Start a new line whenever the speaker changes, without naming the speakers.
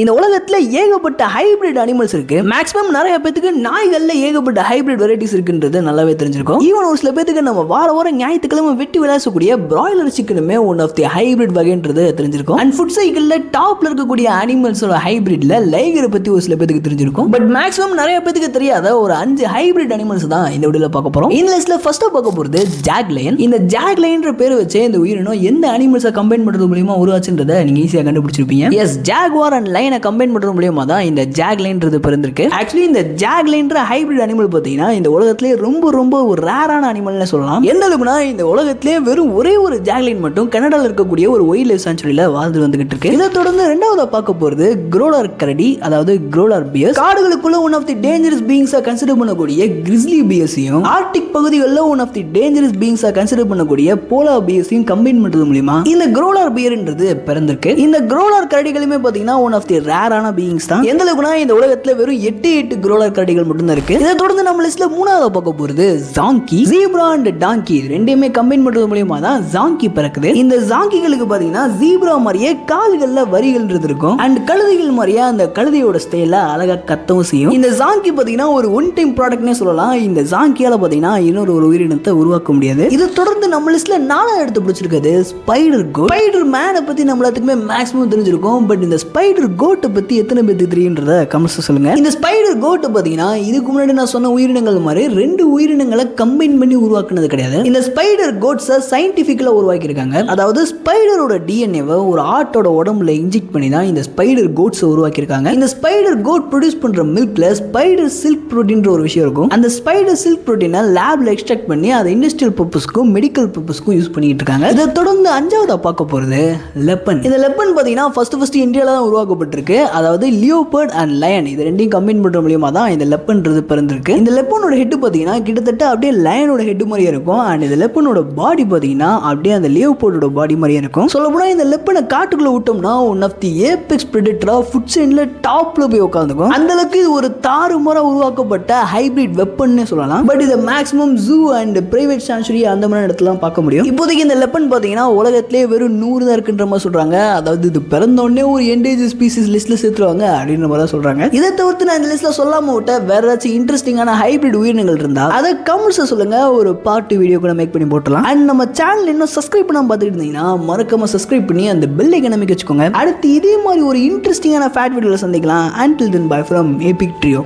இந்த உலகத்துல ஏகப்பட்ட ஹைபிரிட் அனிமல்ஸ் இருக்கு. மேக்ஸிமம் நிறைய பேருக்கு நாய்கள்ல ஏகப்பட்ட ஹைபிரிட் வெரைட்டிஸ் இருக்குன்றது நல்லாவே தெரிஞ்சிருக்கும். ஈவன் ஒரு சில பேருக்கு நம்ம வாரம் ஞாயிற்றுக்கிழமை வெட்டி விளையாடக்கூடிய பிராய்லர் சிக்கனுமே ஒன் ஆஃப் தி ஹைபிரிட் வகைன்றது தெரிஞ்சிருக்கும். அண்ட் ஃபுட் சைக்கிள்ல டாப்ல இருக்கக்கூடிய அனிமல்ஸோட ஹைபிரிட்ல லைகரை பத்தி ஒரு சில பேருக்கு தெரிஞ்சிருக்கும். பட் மேக்ஸிமம் நிறைய பேருக்கு தெரியாத ஒரு 5 ஹைபிரிட் அனிமல்ஸ் தான் இந்த வீடியோல பார்க்க போறோம். இந்த லிஸ்ட்ல ஃபர்ஸ்ட் பார்க்க போறது ஜாக் லயன். இந்த ஜாக் லயன்ற பேர் வச்சு இந்த உயிரினம் எந்த அனிமல்ஸை கம்பைன் பண்றது மூலமா உருவாச்சுன்றதை நீங்க ஈஸியா கண்டுபிடிச்சிருப்பீங்க. எஸ், ஜாக்வார் அண்ட் கம்பைன் பண்றது மூலமா தான் இந்த ஜாக்லைன்றது பிறந்திருக்கு. ஆக்சுவலி இந்த ஜாக்லைன்ற ஹைபிரிட் அனிமல் பார்த்தீங்கன்னா இந்த உலகத்திலே ரொம்ப ஒரு ரேரான அனிமல்னு சொல்லலாம். எந்த அளவுக்குனா இந்த உலகத்திலே வெறும் ஒரே ஒரு ஜாக்லைன் மட்டும் கனடால இருக்கக்கூடிய ஒரு வைல்ட் லைஃப் சாங்சுரியில வாழ்ந்து வந்துகிட்டு இருக்கு. இதை தொடர்ந்து ரெண்டாவது பார்க்க போறது குரோலார் கரடி, அதாவது குரோலார் பியர்ஸ். காடுகளுக்குள்ள ஒன் ஆஃப் தி டேஞ்சரஸ் பீயிங்ஸா கன்சிடர் பண்ணக்கூடிய கிரிஸ்லி பியர்ஸையும் ஆர்டிக் பகுதிகளில் ஒன் ஆஃப் தி டேஞ்சரஸ் பீயிங்ஸா கன்சிடர் பண்ணக்கூடிய போலார் பியர்ஸையும் கம்பைன் பண்றது மூலமா இந்த குரோலார் பியர்ன்றது பிறந்திருக்கு. இந்த குரோலார் கரடிகளுமே பார்த்தீங்கன்னா ஒன் ஆஃப் தி ரேரான பீயிங்ஸ் தான். எந்த அளவுக்குனா இந்த உலகத்துல வெறும் 8 குரோலார் கரடிகள் மட்டும் தான் இருக்கு. இதை தொடர்ந்து நம்ம லிஸ்ட்ல மூணாவது பார்க்க போறது ஜாங்கி. ஜீப்ரா அண்ட் டாங்கி ரெண்டையுமே கம்பைன் பண்றது மூலமா தான் ஜாங்கி பிறக்குது. இந்த ஜாங்கிகளுக்கு பாத்தீங்கன்னா ஜீப்ரா மாதிரியே கால்கள்ல வரிகள் இருக்கும் அண்ட் கழுதைகள் மாதிரியே அந்த கழுதையோட ஸ்டைல அழகா கத்தவும் செய்யும். இந்த ஜாங்கி பாத்தீங்கன்னா ஒரு ஒன் டைம் ப்ராடக்ட்னே சொல்லலாம். இந்த ஜாங்கியால பாத்தீங்கன்னா இன்னொரு ஒரு உயிரினத்தை உருவாக்க முடியாது. இதை தொடர்ந்து நம்ம லிஸ்ட்ல 4வது இடத்தை பிடிச்சிருக்கிறது ஸ்பைடர் கோட். ஸ்பைடர் மேனை பத்தி நம்ம எல்லாத்துக்குமே மேக்ஸிமம் தெரிஞ்சிருக்கும். பட் இந்த ஸ்பைடர் கோட்டை பத்தி எத்தனை பேருக்கு தெரியுன்றத கமெண்ட்ஸ்ல சொல்லுங்க. இந்த ஸ்பைடர் கோட் பாத்தீங்கன்னா இதுக்கு முன்னாடி நான் சொன்ன உயிரினங்கள் மாதிரி 2 உயிரினங்களை கம்பைன் பண்ணி உருவாக்குனது கிடையாது. இந்த ஸ்பைடர் கோட்ஸை சயின்டிபிக்கலா உருவாக்கி இருக்காங்க. அதாவது ஸ்பைடரோட டிஎன்ஏவை ஒரு ஆட்டோட உடம்புல இன்ஜெக்ட் பண்ணி தான் இந்த ஸ்பைடர் கோட்ஸ் உருவாக்கி இருக்காங்க. இந்த ஸ்பைடர் கோட் ப்ரொடியூஸ் பண்ற மில்க்ல ஸ்பைடர் சில்க் புரோட்டீன்ற ஒரு விஷயம் இருக்கும். அந்த ஸ்பைடர் சில்க் புரோட்டீனை லேப்ல எக்ஸ்ட்ராக்ட் பண்ணி அதை இண்டஸ்ட்ரியல் பர்பஸ்க்கும் மெடிக்கல் பர்பஸ்க்கும் யூஸ் பண்ணிட்டு இருக்காங்க. இதை தொடர்ந்து 5வது பார்க்க போறது லெப்பன். இந்த லெப்பன் பாத்தீங்கன்னா ஃபர்ஸ்ட் இந்தியால தான் உருவாக்கப்பட்டிருக்கு. அதாவது லியோபர்ட் அண்ட் லயன் இது ரெண்டையும் கம்பைன் பண்ற மூலமா தான் இந்த லெப்பன்றது பிறந்திருக்கு. இந்த லெப்பனோட ஹெட் பாத்தீங்கன்னா கிட்டத்தட்ட அப்படியே லயனோட ஹெட் மாதிரியே இருக்கும். அண்ட் இந்த லெப்பனோட பாடி பாத்தீங்கன்னா அப்படியே அந்த லியோபர்டோட பாடி மாதிரியே இருக்கும். சொல்ல போனா இந்த லெப்பனை காட்டுக்குள்ள விட்டோம்னா ஒன் ஆஃப் தி ஏபெக்ஸ் பிரெடேட்டரா ஃபுட் செயின்ல டாப்ல போய் உட்காந்துக்கும். அந்த அளவுக்கு இது ஒரு தாறுமாறா உருவாக்கப்பட்ட ஹைபிரிட் வெப்பன்னு சொல்லலாம். பட் இதை maximum zoo and private sanctuary அந்த மாதிரி இடத்துல பார்க்க முடியும். இப்போதைக்கு இந்த லெப்பன் பாத்தீங்கன்னா உலகத்திலே வெறும் 100 தான் இருக்குன்ற மாதிரி சொல்றாங்க. அதாவது இது பிறந்த உடனே ஒரு என்டேஜர் ஸ்பீசிஸ் லிஸ்ட்ல சேர்த்துருவாங்க அப்படின்ற மாதிரி சொல்றாங்க. இதை தவிர்த்து நான் இந்த லிஸ்ட்ல சொல்லாம விட்ட வேற ஏதாச்சும் இன்ட்ரெஸ்டிங்கான ஹைபிரிட் உயிரினங்கள் இருந்தா அதை கமெண்ட்ஸ்ல சொல்லுங்க. ஒரு பார்ட் வீடியோ கூட மேக் பண்ணி போட்டுலாம். அண்ட் நம்ம சேனல் இன்னும் சப்ஸ்கிரைப் பண்ணாம பார்த்துட்டு இருந்தீங்கன்னா மறக்காம சப்ஸ்கிரைப் பண்ணி அந்த பெல் ஐகானை அமைக்க வச்சுக்கோங்க. அடுத்து இதே மாதிரி ஒரு இன்ட்ரெஸ்டிங்கான ஃபேக்ட் வீடியோல சந்திக்கலாம். Until then, bye from Epic Trio.